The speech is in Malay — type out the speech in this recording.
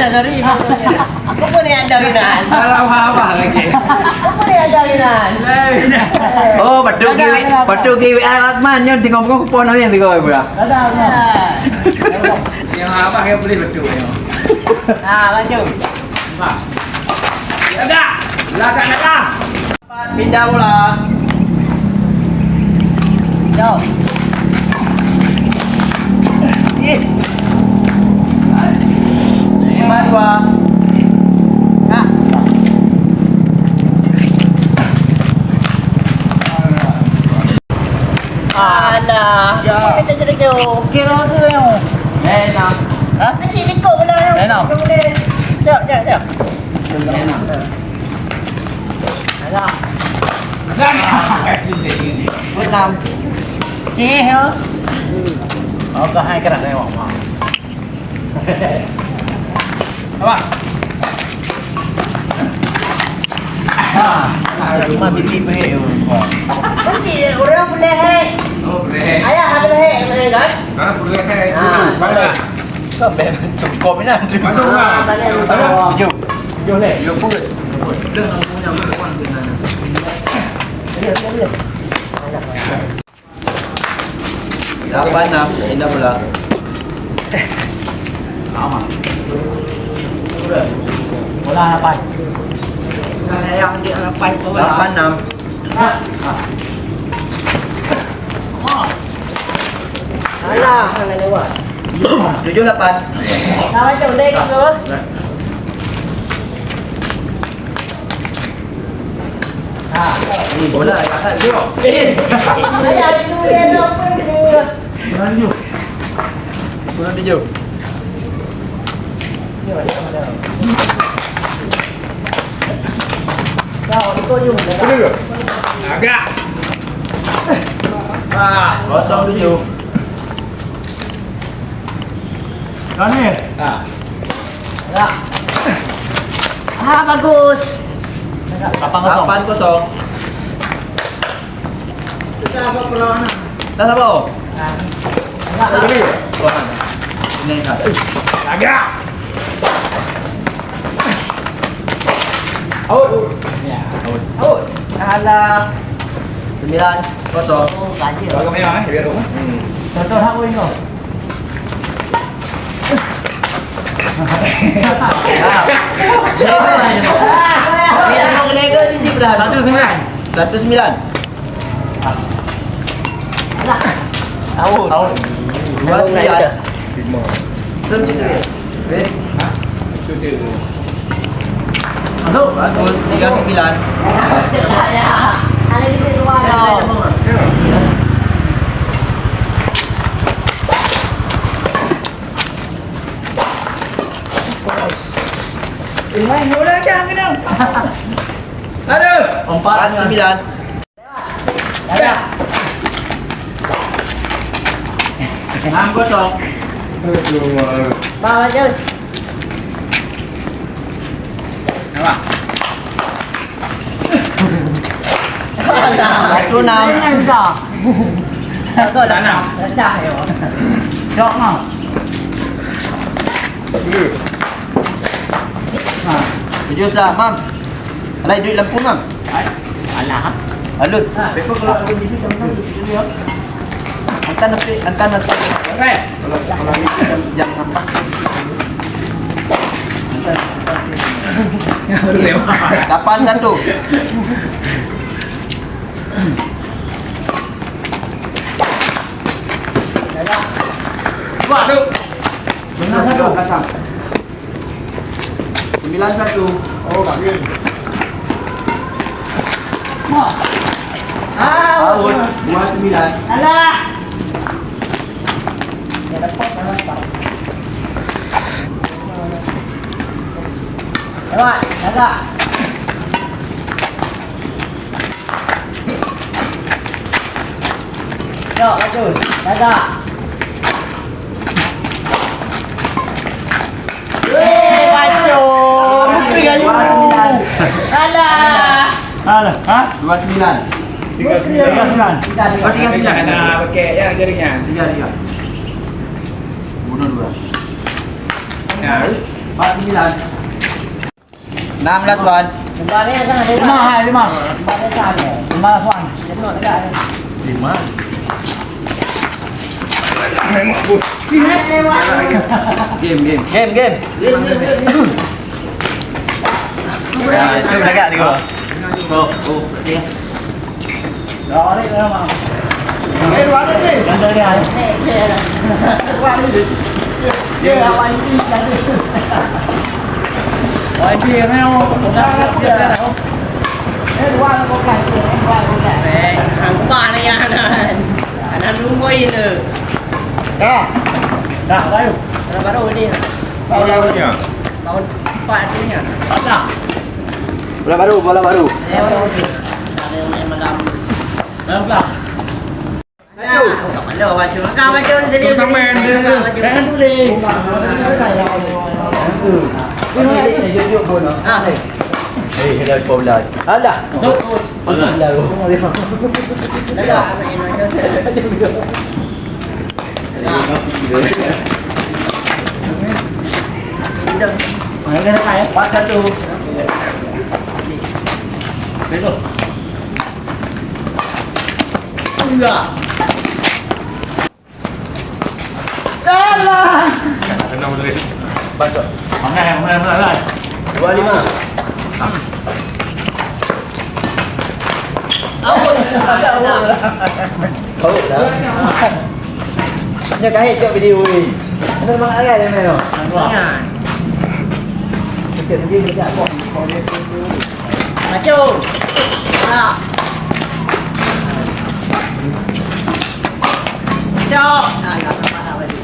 sorry. Aku pun yang ada winan. Kalau apa lagi? Aku pun yang ada winan. Oh, batu kiwi Akman yang tinggal ngomong pono yang tinggal berapa? Ada. Yang apa yang beli batu ya? Nah, maju. Ada. Belakang ada. Pindah pula. Jom. Lima dua. Alah. Kita jadi jauh. Kira tu yang. Enam. Hah? Nanti ikut pula yang. Enam. Jap. Alah. Enam. Cih, ya. Oh, ke hai cái này đây bỏ. Apa? Cuma bibi boleh. Nanti orang boleh hei. Oh, boleh. Ayah ada hei kan? Boleh. Mana? Sampai cukup ni nanti. Balik. Vô leh. Yo pun. Dah nak punya kawan dengan. Lapan enam, indah pula. Lama. Bola apa? Yang dia lapan tu. Lapan enam. Alah, hang lewat. Tujuh lapan. Dah macam lek ke? Ni bola kat dia. Ayah itu dia nak pergi. Bola tujuh. Kau ikut jom. Agak. Kosong tujuh. Kan ni? Tak. Ah, bagus. Lapan kosong. Kita apa pelan? Tak apa. Tak. Kosong. Ini kan. Agak. Out. Ya. Oh, alah. Sembilan kosong. Oh, gaji. Kalau kami ah, biar rumah. Contoh hak kau ini. Kita mau nego cincin dah. 1-9. Satu sembilan. Tahu. Dua sembilan. Bagus. Tiga sembilan. Ada di luar. Main bola kan kena. Aduh. Empat sembilan. Ada. Enam kosong. Bawa je. Apa? Satu enam. Kau dah nak. Dah ya. Jok mah. Tujuh sah, mam. Alai duit lampu, mam. Alah. Alut. Paper kalau lagi ni jangan dia. Antan nanti. Okey. Kalau ni jangan nampak. Lapan satu. Buat tu. Sembilan satu. Oh, bagus. Out. Dua sembilan. Alah. Ya dapat dapat. Lewat, jaga. Jom, maju. Jaga. Maju. Dua sembilan. Alah. Alah, ha? Dua sembilan. 39. Oh, 39. Nah, pakai yang jaringnya. Tiga. Bunuh dua. Nah, 16 Wan. Kembali kan ada. 5 5. Kembali sana. 5 Wan. Jangan nak ada. 5. Game. Ya, cuba dekat tengok. Đó đấy đó mà. Eh, dua ada ni. Ganda dia. Dua ada. Dia awak ini ada. Rồi đi mấy ông. Eh, dua ada kau kan. Dua ada. Hang ba ni ya nah. Anak rumah ini. Dah. Dah, đây. Dah baru ni. Tahun Tahun 4 ni ya. Ada. Bola baru. Baru ni. Ada yang malam. Dalam lah. Maju. Maju maju. Kau maju jadi. Jangan dulu deh. Ah. Eh, dah bola. Alah. Masuk. Dah. Ayo kita kayak 4-1. Besok. Enggak. Bantu. Mana. 25. Kau dah. Nya kahit jap video ni. Ada memang ada yang mana? Ingat. Kita pergi dekat kau. Maju. Ah. Jauh. Nah, enggak sama lagi.